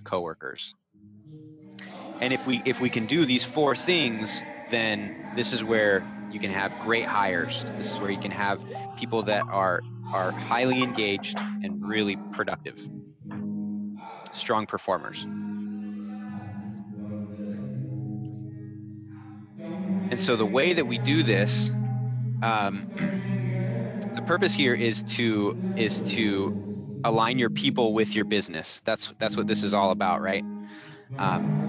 coworkers. And if we can do these four things, then this is where you can have great hires. This is where you can have people that are highly engaged and really productive, strong performers. And so the way that we do this, the purpose here is to align your people with your business. That's what this is all about, right?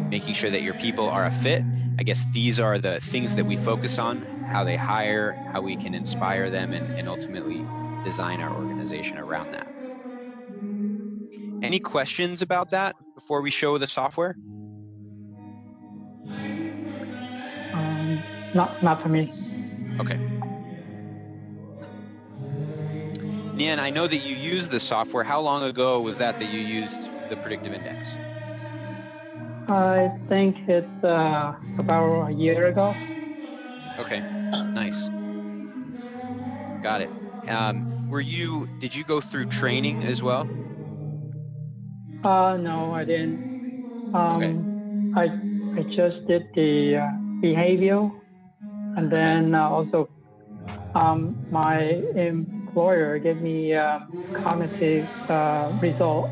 Making sure that your people are a fit. I guess these are the things that we focus on: how they hire, how we can inspire them, and ultimately design our organization around that. Any questions about that before we show the software? Not for me. Okay. Nian, I know that you used the software. How long ago was that you used the predictive index? I think it's about a year ago. Okay, nice. Got it. Did you go through training as well? No, I didn't. Okay. I just did the behavioral, and then also my employer gave me cognitive result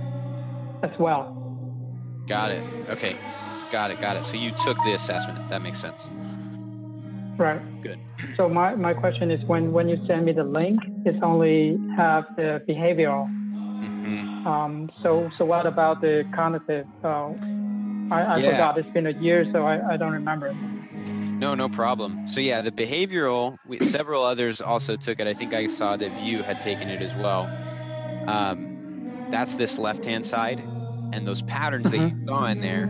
as well. Got it. Okay. Got it. So you took the assessment. That makes sense. Right. Good. So my question is, when you send me the link, it's only have the behavioral. Mm-hmm. So what about the cognitive? I forgot. It's been a year, so I don't remember. No problem. So yeah, the behavioral, several others also took it. I think I saw that View had taken it as well. That's this left-hand side, and those patterns that you saw in there,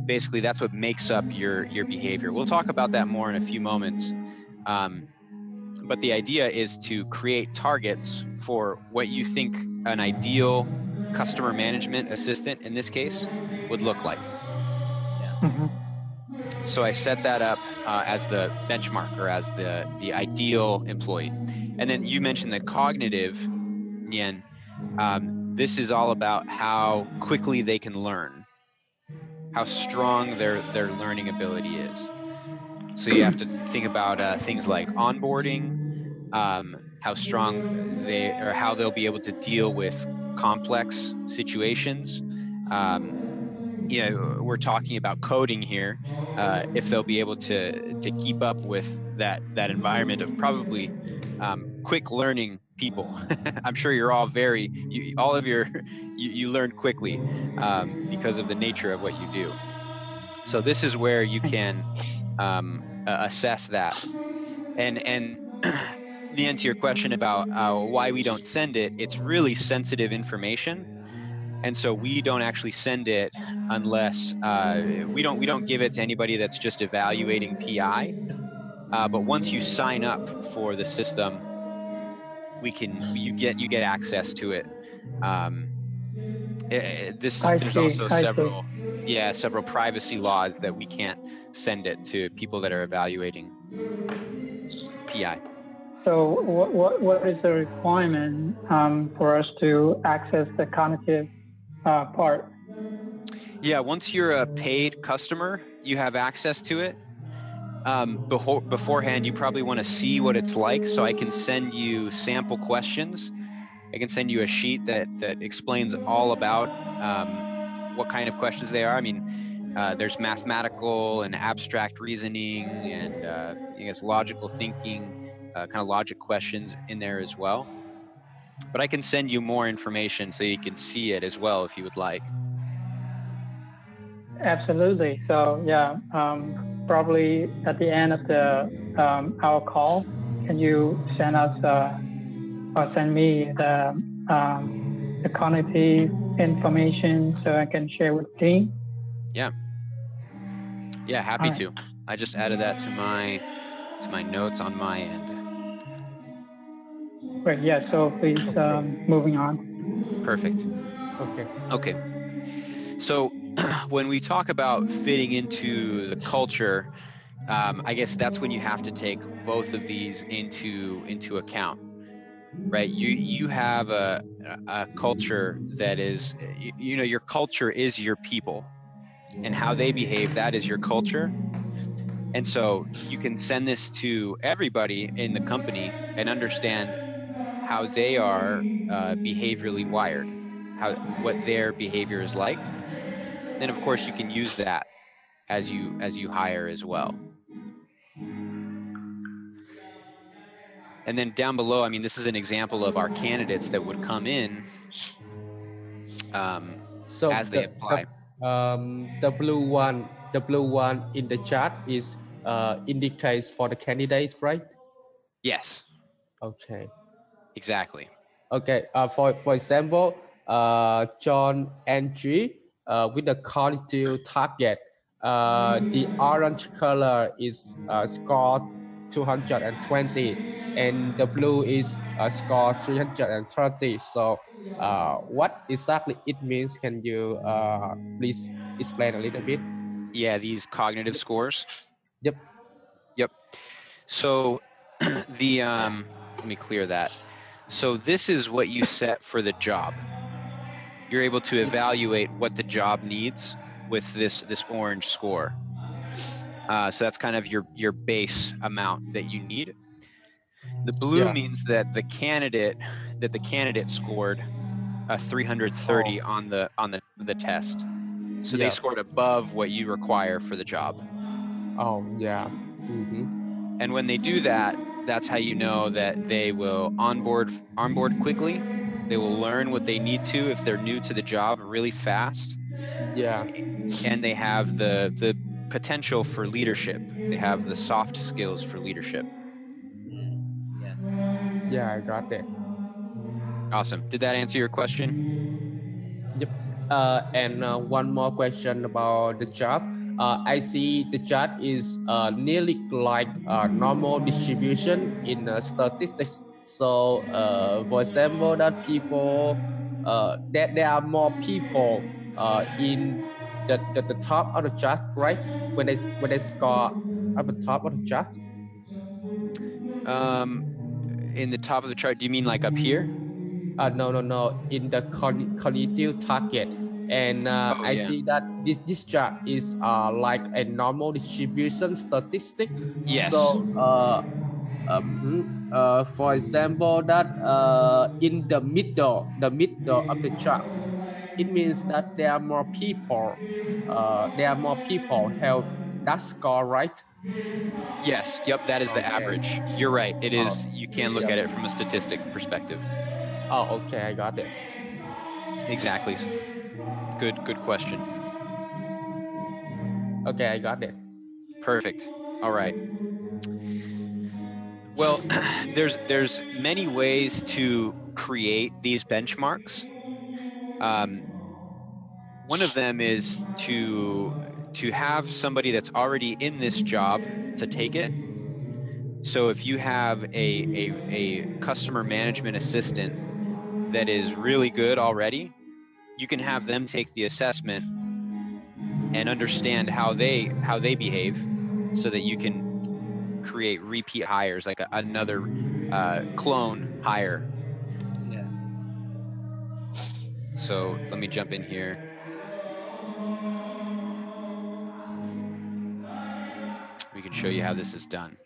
basically that's what makes up your behavior. We'll talk about that more in a few moments. But the idea is to create targets for what you think an ideal customer management assistant, in this case, would look like. So I set that up as the benchmark, or as the ideal employee. And then you mentioned the cognitive, Nian. This is all about how quickly they can learn, how strong their learning ability is. So you have to think about things like onboarding, how strong how they'll be able to deal with complex situations. We're talking about coding here. If they'll be able to keep up with that environment of probably quick learning people. I'm sure you're all you learn quickly because of the nature of what you do. So this is where you can assess that. And Nian, to your question about why we don't send it, it's really sensitive information. And so we don't actually send it unless we don't give it to anybody that's just evaluating PI. But once you sign up for the system, you get access to it. There's also several privacy laws that we can't send it to people that are evaluating PI. So what is the requirement for us to access the cognitive part? Yeah, once you're a paid customer, you have access to it. Beforehand, you probably want to see what it's like, so I can send you sample questions. I can send you a sheet that explains all about what kind of questions they are. I mean, there's mathematical and abstract reasoning, and I guess logical thinking, kind of logic questions in there as well. But I can send you more information so you can see it as well if you would like. Absolutely. So yeah, probably at the end of our call, can you send us or send me the cognitive information so I can share with the team? Yeah, happy to. I just added that to my notes on my end. Great. Yeah. So please, moving on. Perfect. Okay. So when we talk about fitting into the culture, I guess that's when you have to take both of these into account, right? You have an a culture that is, you know, your culture is your people, and how they behave, that is your culture. And so you can send this to everybody in the company and understand how they are behaviorally wired, what their behavior is like. Then of course you can use that as you hire as well. And then down below, I mean, this is an example of our candidates that would come in So as they apply. the blue one in the chart is indicates for the candidate, right? Yes, Okay. exactly. Okay. For example, John entry with the qualitative target. The orange color is score 220, and the blue is score 330. So, what exactly it means? Can you please explain a little bit? Yeah, these cognitive scores. Yep. Yep. So the let me clear that. So this is what you set for the job. You're able to evaluate what the job needs with this orange score. So that's kind of your base amount that you need. The blue means that the candidate scored a 330 on the test. So they scored above what you require for the job. Oh yeah. And when they do that, that's how you know that they will onboard quickly. They will learn what they need to if they're new to the job really fast. Yeah. And they have the potential for leadership. They have the soft skills for leadership. Yeah, I got it. Awesome. Did that answer your question? Yep. And one more question about the chart. I see the chart is nearly like normal distribution in statistics. So, for example, that people, that there are more people in the top of the chart, right? When they score at the top of the chart. In the top of the chart, do you mean like up here? No. In the cognitive target, and I Yeah. see that this chart is like a normal distribution statistic. Yes. So, for example, that in the middle of the chart, it means that there are more people. There are more people have that score, right? Yes. Yep. That is the average. You're right. It is. You can look Yep. at it from a statistic perspective. Oh, okay, I got it. Exactly. Good question. Okay, I got it. Perfect. All right. Well, there's many ways to create these benchmarks. One of them is to have somebody that's already in this job to take it. So if you have a customer management assistant that is really good already, you can have them take the assessment and understand how they behave, so that you can create repeat hires, like another clone hire. Yeah. So let me jump in here. We can show you how this is done.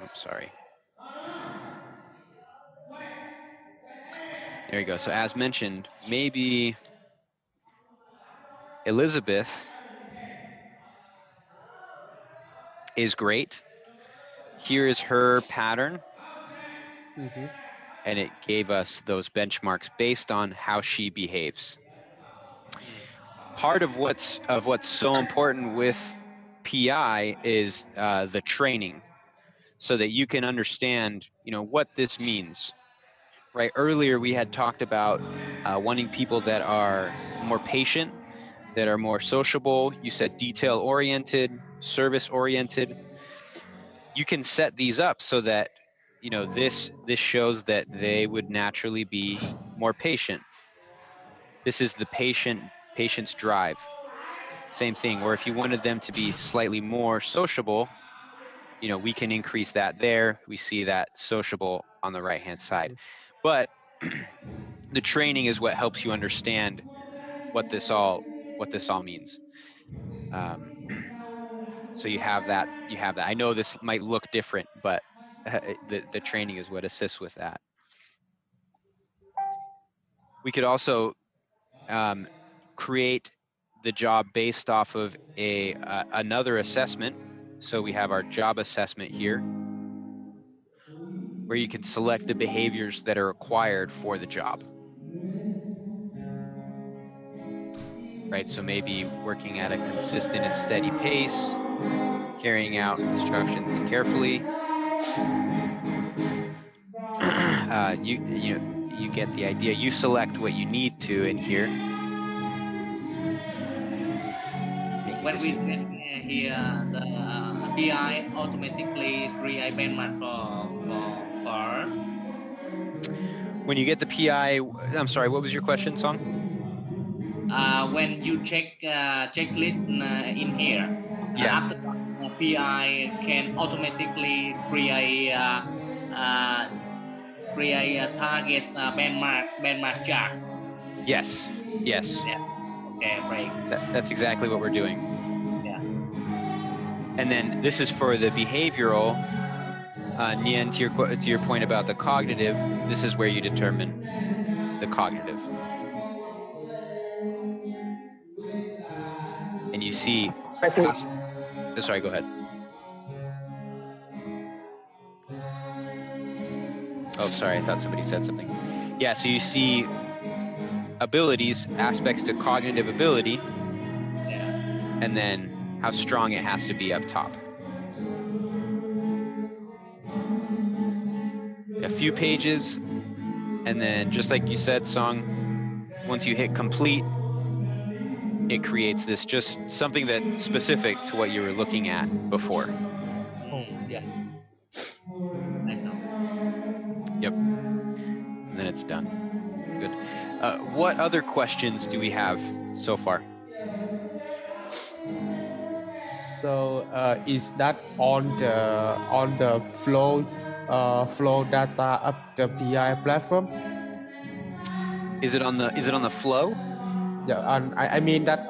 Oops, sorry. There you go. So as mentioned, maybe Elizabeth is great. Here is her pattern. And it gave us those benchmarks based on how she behaves. Part of what's so important with PI is the training, so that you can understand, you know, what this means. Right? Earlier we had talked about wanting people that are more patient, that are more sociable. You said detail-oriented, service-oriented. You can set these up so that, you know, this shows that they would naturally be more patient. This is the patient's drive. Same thing. Or if you wanted them to be slightly more sociable, you know, we can increase that there. We see that sociable on the right-hand side. But the training is what helps you understand what this all means. So you have that. I know this might look different, but the training is what assists with that. We could also create the job based off of another assessment. So we have our job assessment here, where you can select the behaviors that are required for the job. Right, so maybe working at a consistent and steady pace, carrying out instructions carefully. You get the idea. You select what you need to in here. When we check here, the PI automatically create benchmark for. When you get the PI, I'm sorry, what was your question, Song? When you check checklist in here, after PI can automatically create targets benchmark chart. Yes. Yeah. Okay, great. That's exactly what we're doing. Yeah. And then this is for the behavioral. Nien, to your point about the cognitive, this is where you determine the cognitive. And you see. Sorry, go ahead. Oh, sorry, I thought somebody said something. Yeah, so you see abilities, aspects to cognitive ability, and then how strong it has to be up top. A few pages, and then just like you said, Song, once you hit complete, it creates this, just something that's specific to what you were looking at before. Yeah. Yep. And then it's done. Good. What other questions do we have so far? So is that on the flow data of the PI platform? Is it on the flow? Yeah, and I mean that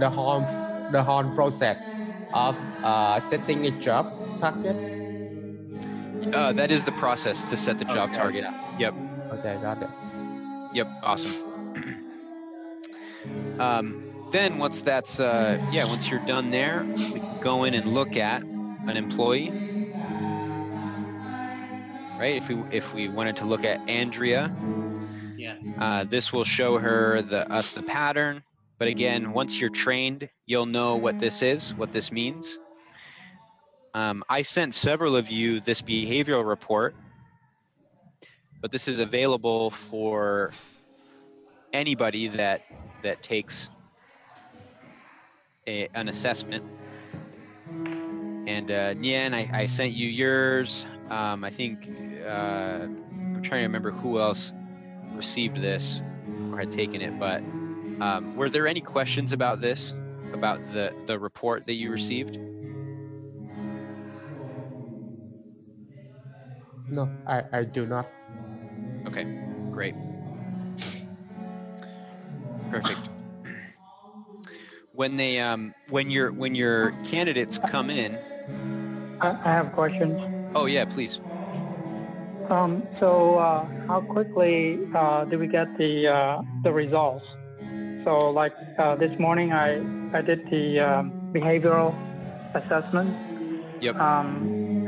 the Horn process of setting a job target. That is the process to set the job target. Yep. Okay, got it. Yep. Awesome. Then once that's once you're done there, we can go in and look at an employee. Right. If we wanted to look at Andrea. This will show her us the pattern, but again, once you're trained, you'll know what this is, what this means. I sent several of you this behavioral report, but this is available for anybody that takes an assessment. And Nien, I sent you yours. I think I'm trying to remember who else received this or had taken it, but were there any questions about this, about the report that you received? No, I do not. Okay, great. Perfect. When they when your candidates come in, I have questions. Oh yeah, please. So how quickly do we get the results? So like this morning, I did the behavioral assessment. Yep.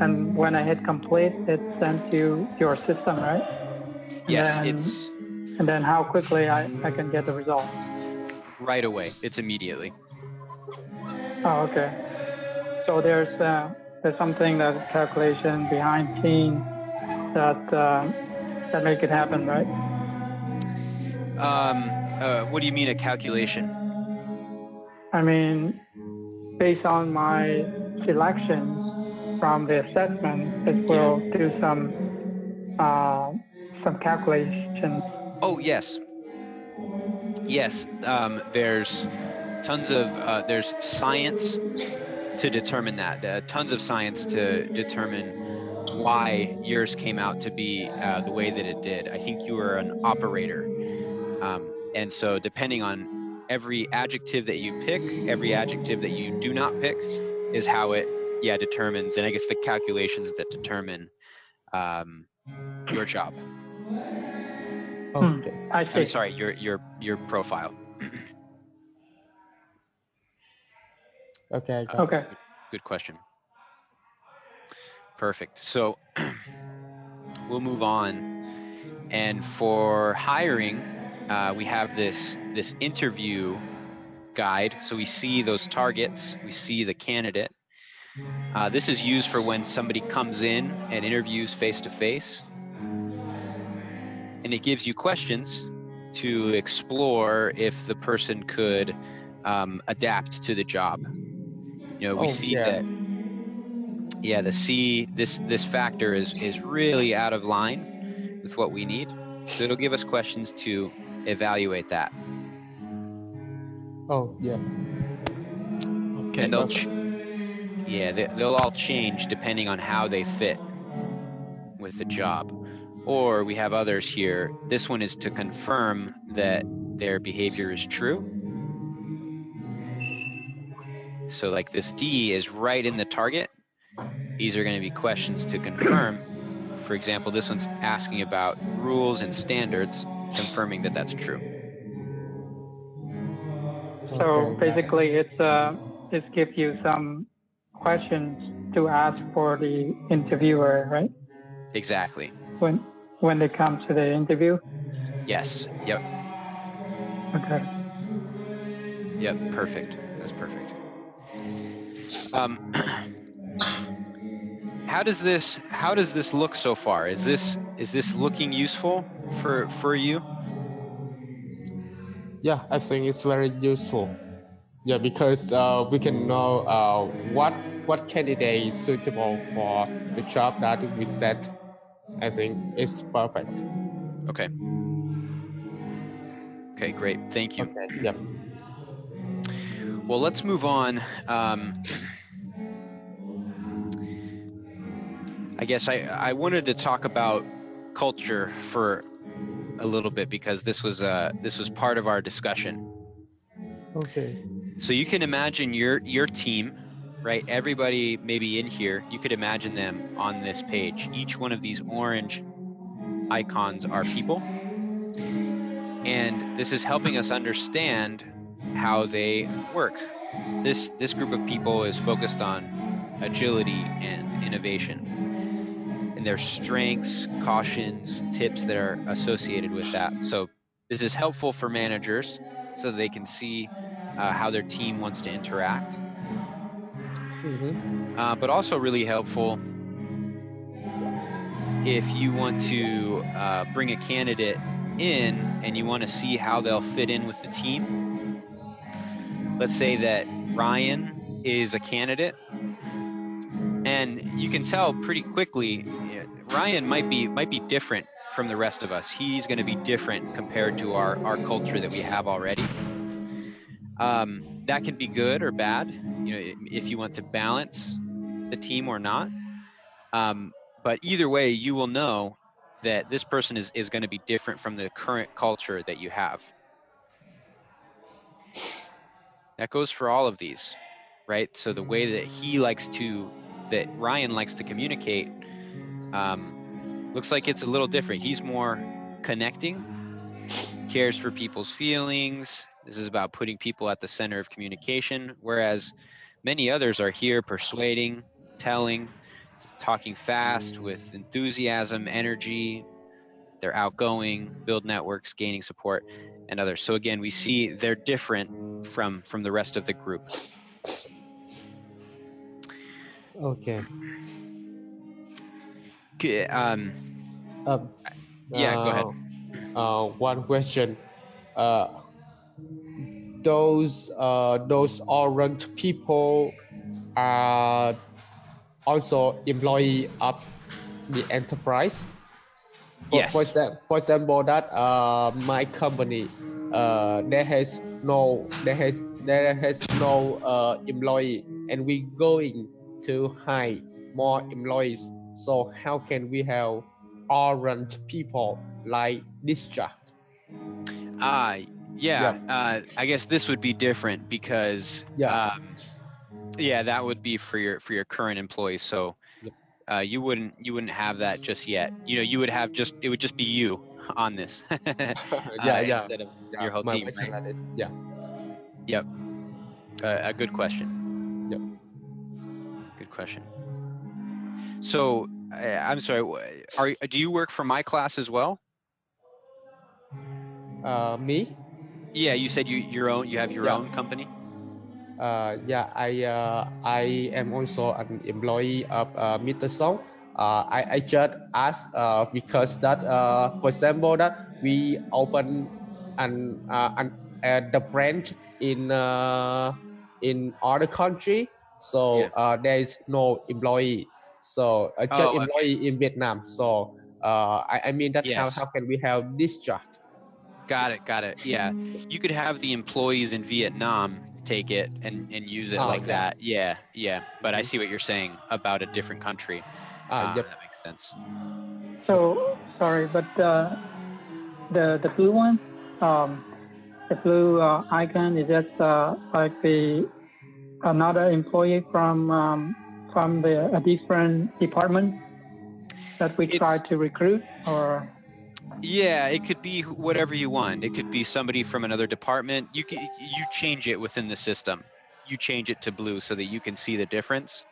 And when I hit complete, it's sent to your system, right? Yes, and then how quickly I can get the result? Right away. It's immediately. Oh, okay. So there's something that calculation behind scene that make it happen, right? What do you mean a calculation? I mean, based on my selections from the assessment, it will do some calculations. Oh yes. Yes. There's tons of there's science to determine that. Tons of science to determine why yours came out to be the way that it did. I think you were an operator. And so depending on every adjective that you pick, every adjective that you do not pick is how it determines, and I guess the calculations that determine your job. Okay. I see. I'm sorry, your profile. Okay. Okay. Good question. Perfect. So we'll move on. And for hiring, we have this interview guide. So we see those targets, we see the candidate. This is used for when somebody comes in and interviews face to face. And it gives you questions to explore if the person could adapt to the job. You know, we see that, this factor is really out of line with what we need. So it'll give us questions to evaluate that. Oh, yeah. Okay. And they'll all change depending on how they fit with the job. Or we have others here. This one is to confirm that their behavior is true. So like this D is right in the target. These are going to be questions to confirm. For example, this one's asking about rules and standards, confirming that that's true. So basically, it gives you some questions to ask for the interviewer, right? Exactly. When they come to the interview. Yes. Yep. Okay. Yep. Perfect. That's perfect. How does this look so far? Is this looking useful for you? Yeah, I think it's very useful. Yeah, because we can know what candidate is suitable for the job that we set. I think it's perfect. Okay. Okay, great. Thank you. Okay. Yep. Well, let's move on. I guess I wanted to talk about culture for a little bit because this was part of our discussion. Okay. So you can imagine your team, right? Everybody maybe in here, you could imagine them on this page. Each one of these orange icons are people. And this is helping us understand how they work. This group of people is focused on agility and innovation. And their strengths, cautions, tips that are associated with that. So this is helpful for managers so they can see how their team wants to interact. Mm-hmm. But also really helpful if you want to bring a candidate in and you want to see how they'll fit in with the team. Let's say that Ryan is a candidate, and you can tell pretty quickly Ryan might be different from the rest of us. He's going to be different compared to our culture that we have already. That can be good or bad, if you want to balance the team or not. But either way, you will know that this person is going to be different from the current culture that you have. That goes for all of these, right? So the way that Ryan likes to communicate looks like it's a little different. He's more connecting, cares for people's feelings. This is about putting people at the center of communication, whereas many others are here persuading, telling, talking fast with enthusiasm, energy. They're outgoing, build networks, gaining support, and others. So again, we see they're different from the rest of the group. Okay. Yeah, go ahead. One question. Those orange people are also employee of the enterprise. Yes. For example, that my company there has no employee, and we going to hire more employees. So how can we have orange people like this chart? I guess this would be different because that would be for your current employees. So you wouldn't have that just yet. You would have it would just be you on this. Instead of your whole team, right? Like this. Yep. A good question. Yep. Good question. So I'm sorry. Do you work for my class as well? Me? Yeah, you said you have your own company. I am also an employee of Mr. Song. I just asked because that for example that we open the branch in other country, so there is no employee, so just employee in Vietnam. So I mean that how can we have this chart? Got it. Yeah, you could have the employees in Vietnam take it and use it that. Yeah. But I see what you're saying about a different country. That makes sense. So sorry, but the blue one, the blue icon is just like another employee from a different department that we try to recruit, or. Yeah, it could be whatever you want. It could be somebody from another department. You change it within the system. You change it to blue so that you can see the difference.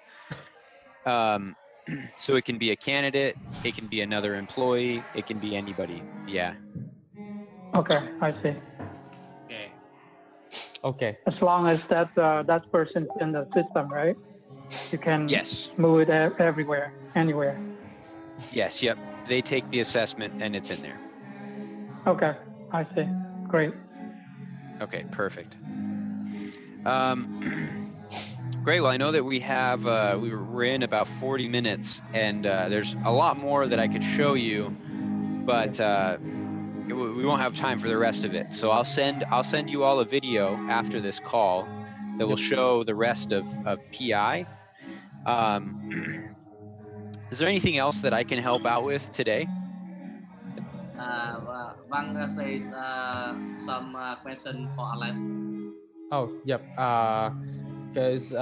So it can be a candidate, it can be another employee, it can be anybody. Yeah. Okay, I see. Okay. As long as that person's in the system, right? You can move it everywhere, anywhere. Yes. Yep. They take the assessment and it's in there. Okay, I see. Great. Okay, perfect. Great. Well, I know that we have we're in about 40 minutes, and there's a lot more that I could show you, but we won't have time for the rest of it. So I'll send you all a video after this call that will show the rest of PI. Is there anything else that I can help out with today? Wang says some question for Alex. Oh, yep. Because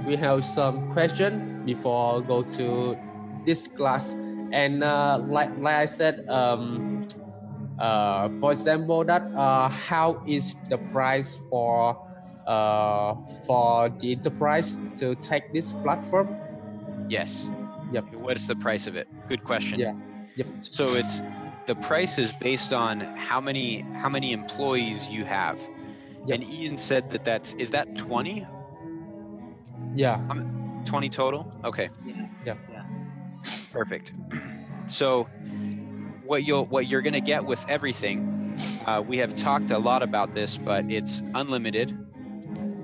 we have some question before go to this class, and like I said, for example, that how is the price for the enterprise to take this platform? Yes. Yep. What is the price of it? Good question. Yeah. Yep. So the price is based on how many employees you have. Yep. And Ian said is that 20? Yeah. 20 total? Okay. Yeah. Perfect. So what you're going to get with everything, we have talked a lot about this, but it's unlimited,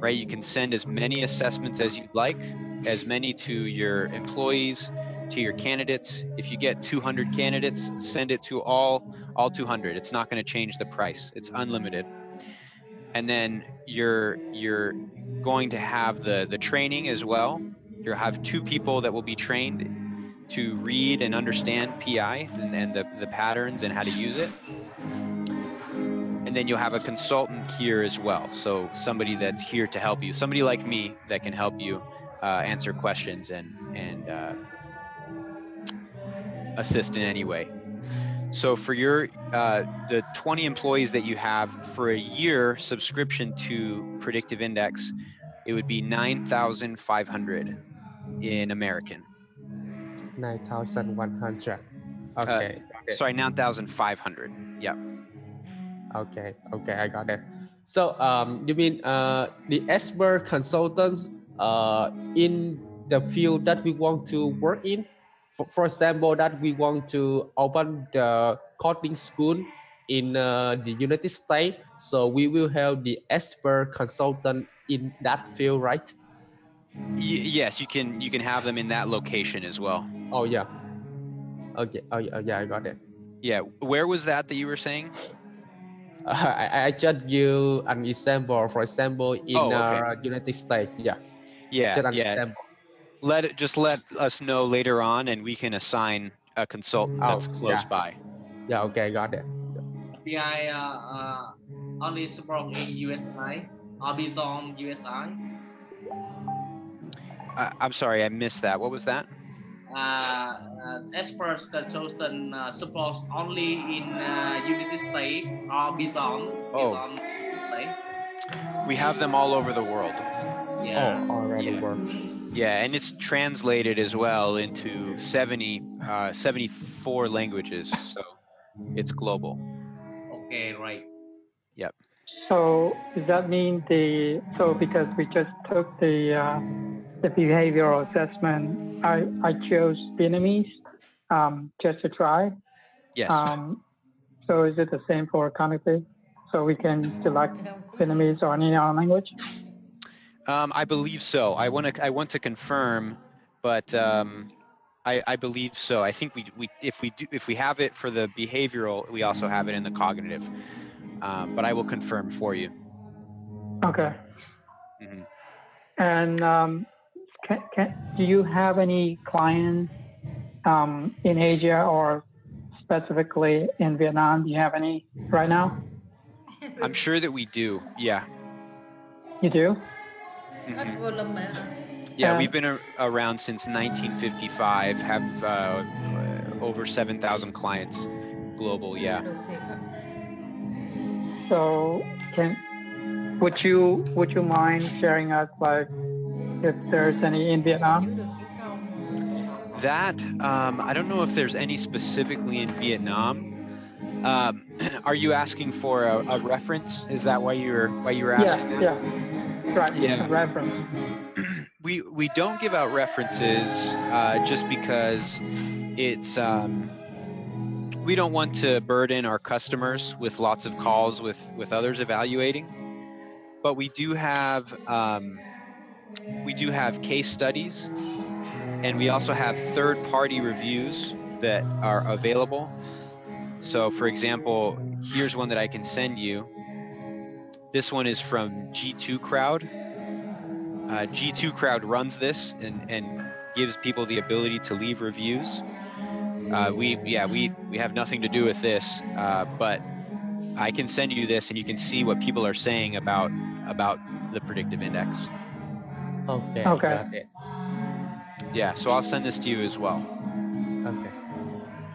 right? You can send as many assessments as you'd like, as many to your employees, to your candidates. If you get 200 candidates, send it to all 200. It's not going to change the price. It's unlimited. And then you're going to have the training as well. You'll have 2 people that will be trained to read and understand PI and the patterns and how to use it. And then you'll have a consultant here as well. So somebody that's here to help you, somebody like me that can help you answer questions and assist in any way. So for your the 20 employees that you have for a year subscription to Predictive Index, it would be 9,500 in American. 9,100. Okay. Sorry, 9,500. Yeah. Okay, I got it. So you mean the expert consultants in the field that we want to work in? For example, that we want to open the coding school in the United States, so we will have the expert consultant in that field, right? Yes, you can have them in that location as well. Oh yeah. Okay. Oh yeah, I got it. Yeah. Where was that you were saying? I just give an example. For example, in United States. Yeah. Yeah. Just an example. let us know later on, and we can assign a consultant that's close by. Yeah, okay, got it. PI only support in USI or beyond USI. I'm sorry, I missed that. What was that? Expert consultant supports only in United States or beyond. Beyond States. We have them all over the world. Yeah. Oh, all right, work. Yeah, and it's translated as well into 74 languages, so it's global. Okay, right. Yep. So does that mean because we just took the behavioral assessment, I chose Vietnamese just to try. Yes. So is it the same for cognitive? So we can select Vietnamese or any other language? I believe so. I want to confirm, but I believe so. I think if we have it for the behavioral, we also have it in the cognitive. But I will confirm for you. Okay. Mm-hmm. And do you have any clients in Asia or specifically in Vietnam? Do you have any right now? I'm sure that we do. Yeah. You do? Mm-hmm. Yeah, we've been around since 1955. Have over 7,000 clients global. Yeah. So would you mind sharing us like if there's any in Vietnam? That I don't know if there's any specifically in Vietnam. Are you asking for a reference? Is that why you were asking? Yeah. Right. Yeah. A reference. We don't give out references just because it's we don't want to burden our customers with lots of calls with others evaluating, but we do have case studies, and we also have third-party reviews that are available. So for example, here's one that I can send you. This one is from G2 Crowd. G2 Crowd runs this and gives people the ability to leave reviews. We have nothing to do with this, but I can send you this, and you can see what people are saying about the predictive index. Okay. Got it. Yeah, so I'll send this to you as well. Okay.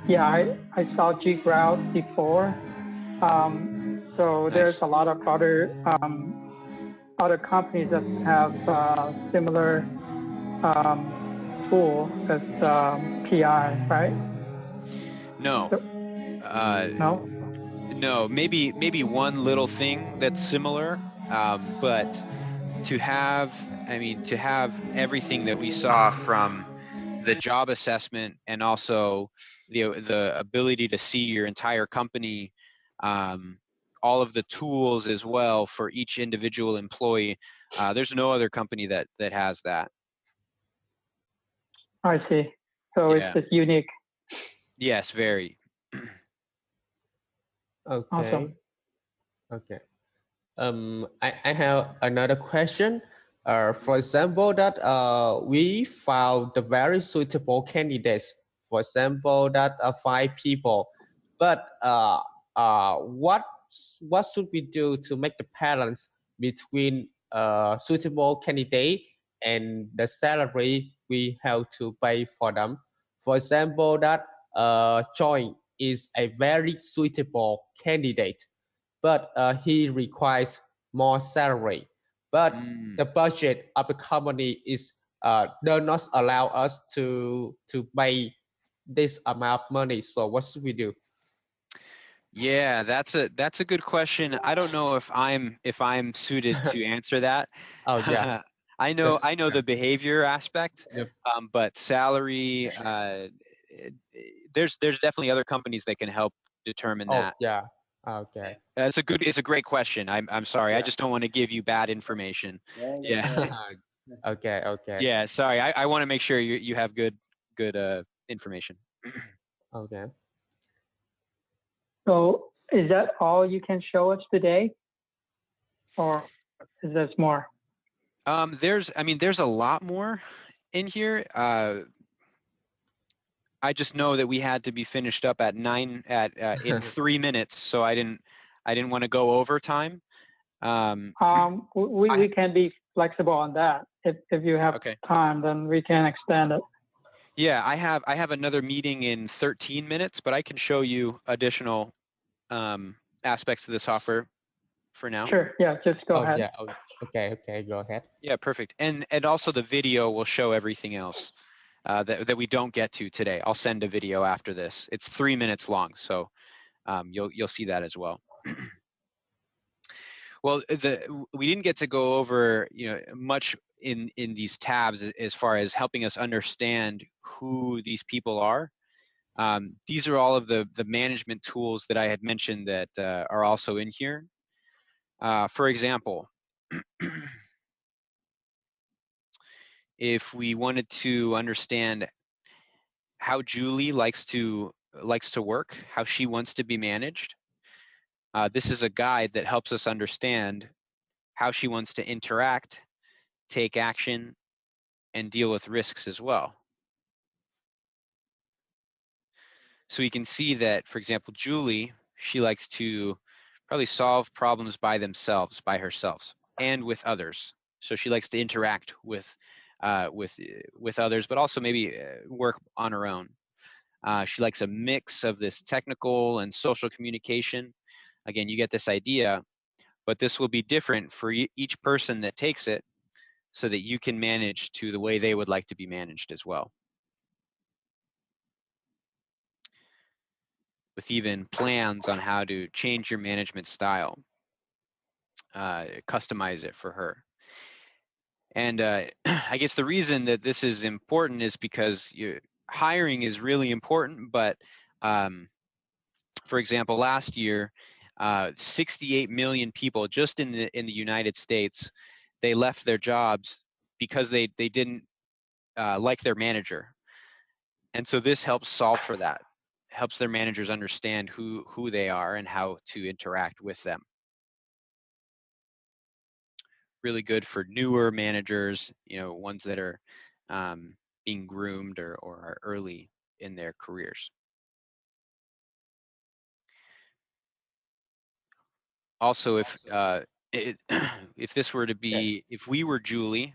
Yeah, I saw G Crowd before. So Nice. There's a lot of other companies that have similar tool as PI, right? No. No. No. Maybe one little thing that's similar, but to have everything that we saw from the job assessment and also the ability to see your entire company, all of the tools as well for each individual employee. There's no other company that has that. I see. So It's just unique. Yes, very. Okay. Awesome. Okay. I have another question. For example, that we found the very suitable candidates. For example, that 5 people, but what should we do to make the balance between suitable candidate and the salary we have to pay for them? For example, that Choi is a very suitable candidate, but he requires more salary. But the budget of the company is does not allow us to pay this amount of money. So what should we do? Yeah, that's a good question. I don't know if I'm suited to answer that. Oh yeah. I know the behavior aspect, Yep. But salary, there's definitely other companies that can help determine that. Yeah. Okay. It's a great question. I'm sorry. Yeah. I just don't want to give you bad information. Yeah. Okay. Yeah. Sorry. I want to make sure you have good information. Okay. So is that all you can show us today, or is there more? There's a lot more. in here. I just know that we had to be finished up at in 3 minutes, so I didn't want to go over time. We can be flexible on that. If you have Okay. time, then we can extend it. Yeah, I have another meeting in 13 minutes, but I can show you additional aspects of the software for now. Sure. Yeah. Just go ahead. Yeah. Okay. Go ahead. Yeah, perfect. And also the video will show everything else that we don't get to today. I'll send a video after this. It's 3 minutes long, so you'll see that as well. Well, we didn't get to go over much in these tabs as far as helping us understand who these people are. These are all of the management tools that I had mentioned that are also in here. For example, if we wanted to understand how Julie likes to work, how she wants to be managed, this is a guide that helps us understand how she wants to interact, take action, and deal with risks as well. So we can see that, for example, Julie, she likes to probably solve problems by themselves, by herself, and with others. So she likes to interact with others, but also maybe work on her own. She likes a mix of this technical and social communication. Again, you get this idea, but this will be different for each person that takes it, so that you can manage to the way they would like to be managed as well. With even plans on how to change your management style, customize it for her. And I guess the reason that this is important is because hiring is really important, but for example, last year, 68 million people just in the United States, they left their jobs because they didn't like their manager. And so this helps solve for that, helps their managers understand who they are and how to interact with them. Really good for newer managers, ones that are being groomed or are early in their careers. Also, if this were to be, if we were Julie,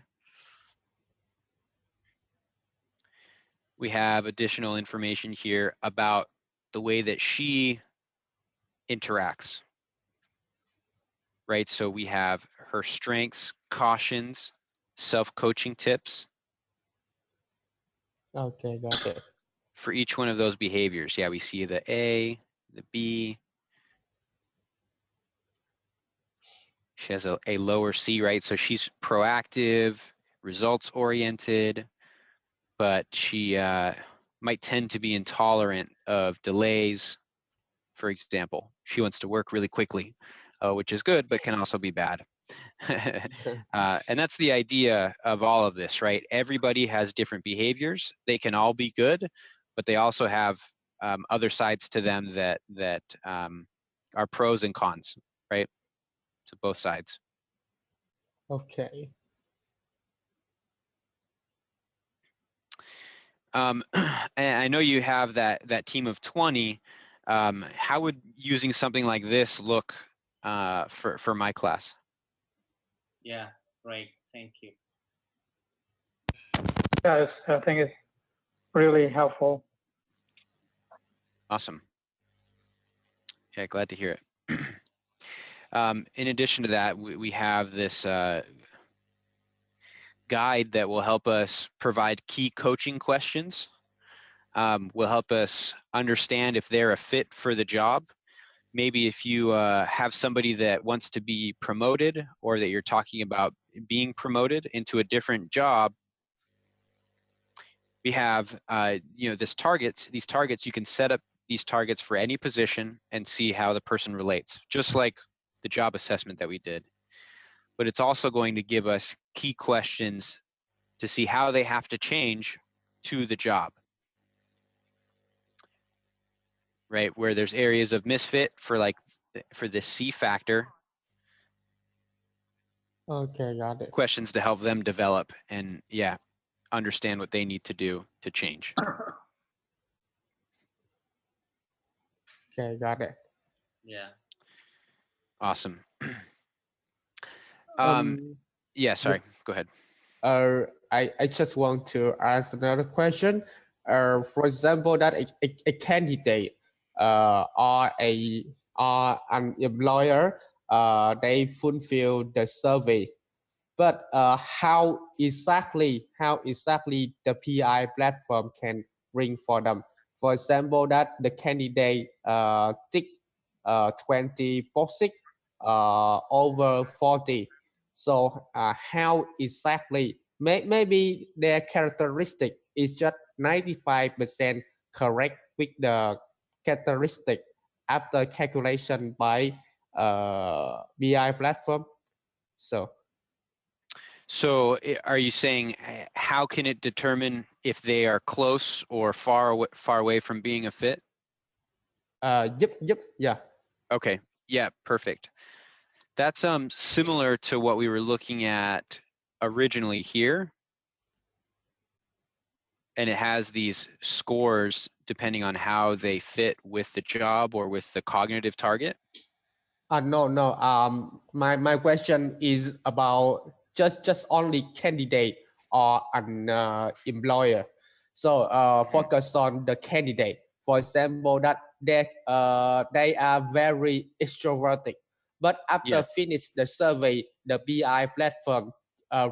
we have additional information here about the way that she interacts, right? So we have her strengths, cautions, self-coaching tips. Okay, got it. For each one of those behaviors, yeah, we see the A, the B. She has a lower C, right? So she's proactive, results-oriented, but she might tend to be intolerant of delays. For example, she wants to work really quickly, which is good, but can also be bad. And that's the idea of all of this, right? Everybody has different behaviors. They can all be good, but they also have other sides to them that are pros and cons, right? To both sides. Okay. And I know you have that team of 20. How would using something like this look for my class? Yeah, great. Thank you. Yeah, I think it's really helpful. Awesome. Yeah, glad to hear it. In addition to that, we have this guide that will help us provide key coaching questions, will help us understand if they're a fit for the job. Maybe if you have somebody that wants to be promoted, or that you're talking about being promoted into a different job, we have these targets, you can set up these targets for any position and see how the person relates, just like the job assessment that we did. But it's also going to give us key questions to see how they have to change to the job, right? Where there's areas of misfit for the C factor. Okay, got it. Questions to help them develop. And yeah, understand what they need to do to change. Okay, got it. Yeah. Awesome. Um, Yeah, sorry, go ahead. I just want to ask another question. For example, that a candidate or an employer they fulfill the survey, but how exactly the PI platform can bring for them? For example, that the candidate tick 20 boxes over 40. So how exactly maybe their characteristic is just 95% correct with the characteristic after calculation by BI platform. So are you saying how can it determine if they are close or far away from being a fit? Yep, yeah. Okay, yeah, perfect. That's similar to what we were looking at originally here. And it has these scores depending on how they fit with the job or with the cognitive target. No. My question is about just only candidate or an employer. So focus on the candidate. For example, that they are very extroverted, but after finish the survey, the BI platform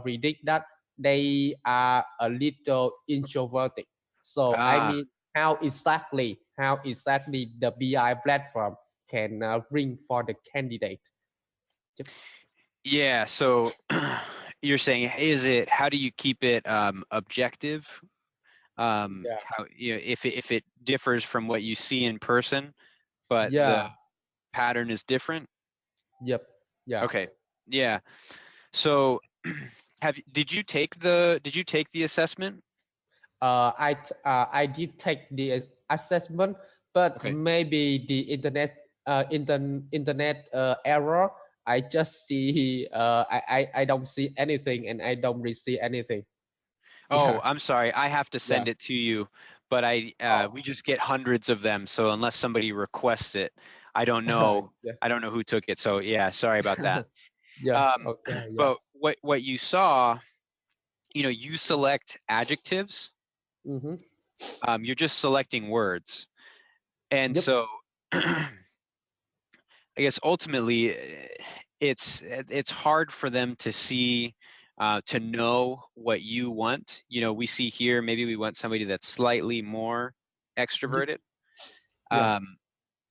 predict that they are a little introverted. So I mean, how exactly the BI platform can bring for the candidate? Yeah, so you're saying, how do you keep it objective? How, if it differs from what you see in person, but the pattern is different? Yep. Yeah. Okay. Yeah. So did you take the assessment? I did take the assessment, but Okay. maybe the internet error. I just see I don't see anything and I don't receive anything. Oh, I'm sorry. I have to send Yeah. it to you, but we just get hundreds of them. So unless somebody requests it, I don't know. Yeah. I don't know who took it. So yeah, sorry about that. Yeah. Okay. Yeah. But what you saw, you select adjectives. Mm-hmm. You're just selecting words, and Yep. so I guess ultimately it's hard for them to see. To know what you want. We see here, maybe we want somebody that's slightly more extroverted. Yeah.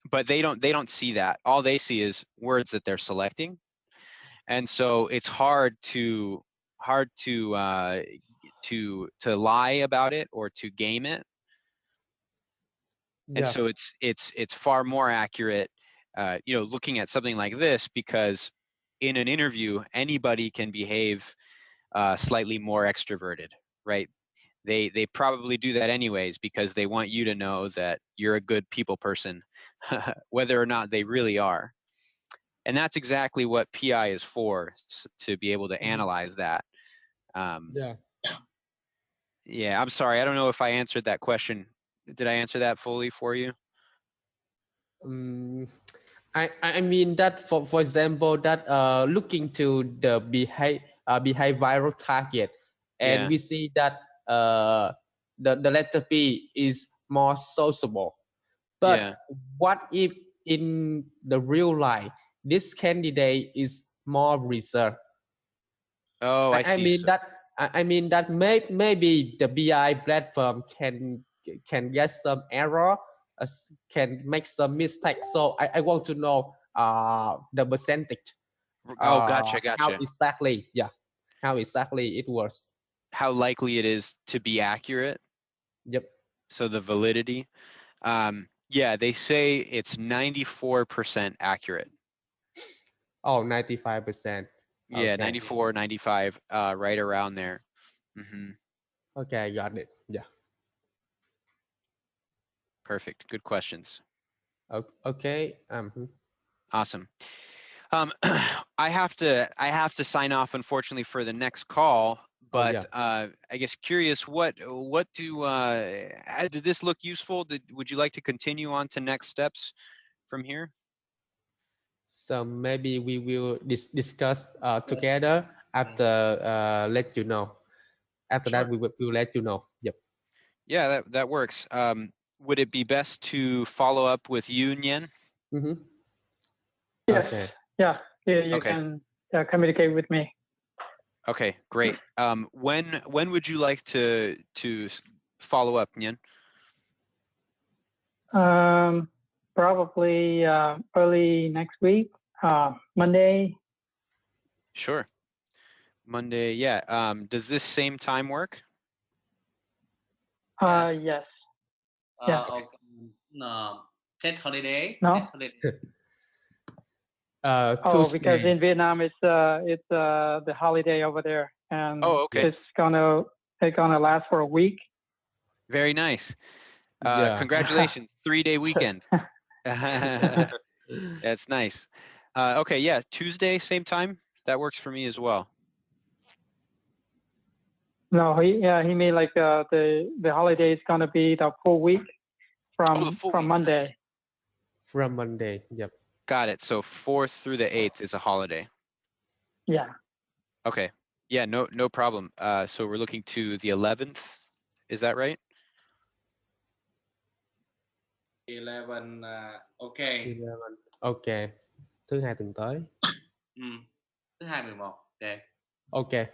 But they don't see that. All they see is words that they're selecting. And so it's hard to lie about it or to game it. And Yeah. so it's far more accurate, looking at something like this, because in an interview, anybody can behave slightly more extroverted, right? They probably do that anyways because they want you to know that you're a good people person, whether or not they really are. And that's exactly what PI is for, to be able to analyze that. Yeah. Yeah, I'm sorry. I don't know if I answered that question. Did I answer that fully for you? I mean that for example that looking to the behavioral target, and Yeah. we see that the letter P is more sociable. But Yeah. what if in the real life this candidate is more reserved? Oh, I I see. mean that maybe the BI platform can get some error, can make some mistake. So I want to know the percentage. Oh, gotcha. How exactly? Yeah, how exactly it works? How likely it is to be accurate? Yep. So the validity. Yeah, they say it's 94% accurate. Oh, 95%. Yeah, Okay. 94, 95, right around there. Mm-hmm. Okay, I got it. Yeah. Perfect. Good questions. Okay. Awesome. I have to sign off, unfortunately, for the next call, but I guess curious, what did this look useful? Would you like to continue on to next steps from here? So maybe we will discuss together after let you know. After Sure. that, we will let you know. Yep. Yeah, that works. Would it be best to follow up with you, Nien? Mm-hmm. Yes. Okay. Yeah. You Okay. can communicate with me. Okay, great. When would you like to follow up, Nien? Probably early next week, Monday. Sure. Monday, yeah. Does this same time work? Yes. Yeah. Okay. No, Tet holiday. No? Tet holiday. Oh, Tuesday. because in Vietnam it's the holiday over there, and Oh, okay. it's gonna last for a week. Very nice. Yeah. Congratulations, 3-day weekend. That's nice. Okay, yeah, Tuesday, same time. That works for me as well. No, he mean like the holiday is gonna be the full week from full week. Monday. From Monday. Yep. Got it. So 4th through the 8th is a holiday. Yeah. Okay. Yeah, no problem. So we're looking to the 11th. Is that right? 11. Okay. 11. Okay. Thứ hai tuần tới. Thứ hai 11. Okay. Okay.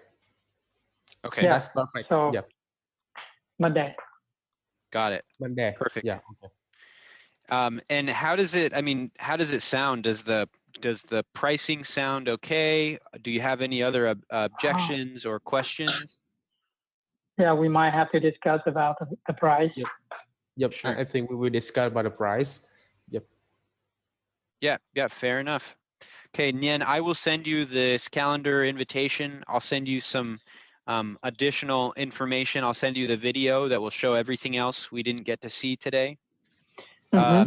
Okay. Yeah. That's perfect. So Yep. Monday. Got it. Monday. Perfect. Yeah. Okay. And how does it sound? Does the pricing sound okay? Do you have any other objections or questions? Yeah, we might have to discuss about the price. Yep. Yep. Sure. I think we will discuss about the price. Yep. Yeah, fair enough. Okay, Nien, I will send you this calendar invitation. I'll send you some additional information. I'll send you the video that will show everything else we didn't get to see today. Yeah.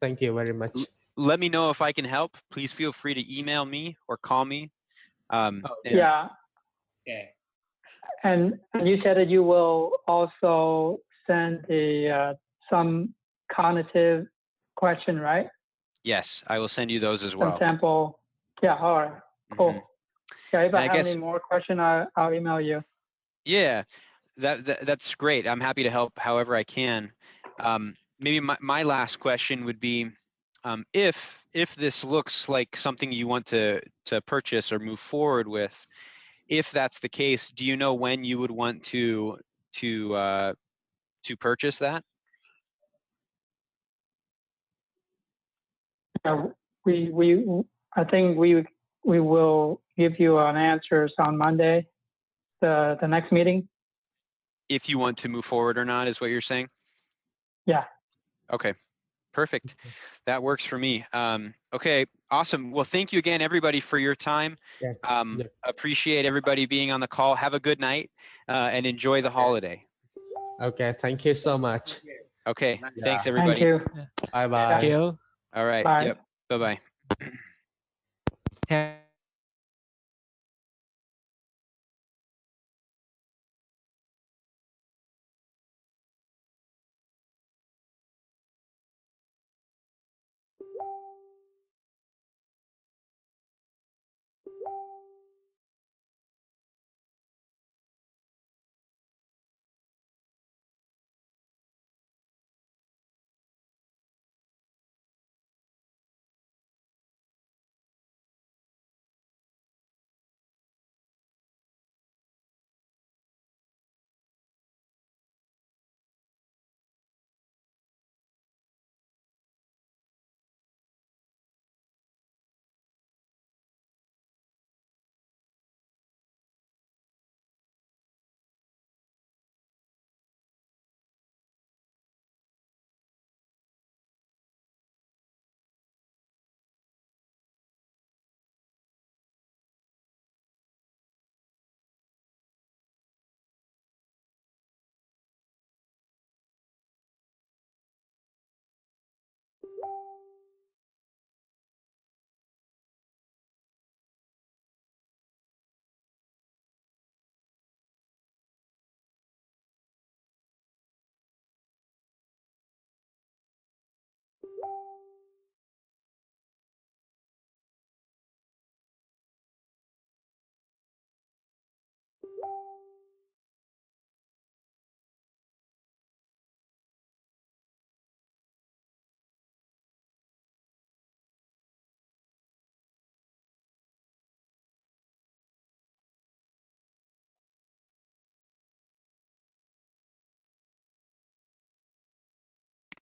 Thank you very much. Let me know if I can help. Please feel free to email me or call me. Yeah. Okay. And you said that you will also send some cognitive question, right? Yes, I will send you those as Some well. sample. Yeah. All right. Cool. Yeah. If I have any more question, I'll email you. Yeah, that's great. I'm happy to help however I can. Maybe my last question would be, if this looks like something you want to purchase or move forward with, if that's the case, do you know when you would want to purchase that? I think we will give you an answers on Monday, the next meeting. If you want to move forward or not, is what you're saying? Yeah. Okay. Perfect. That works for me. Okay, awesome. Well, thank you again, everybody, for your time. Appreciate everybody being on the call. Have a good night and enjoy the holiday. Okay, thank you so much. Okay, thanks, everybody. Thank you. Bye-bye. Thank you. All right. Bye. Yep. Bye-bye.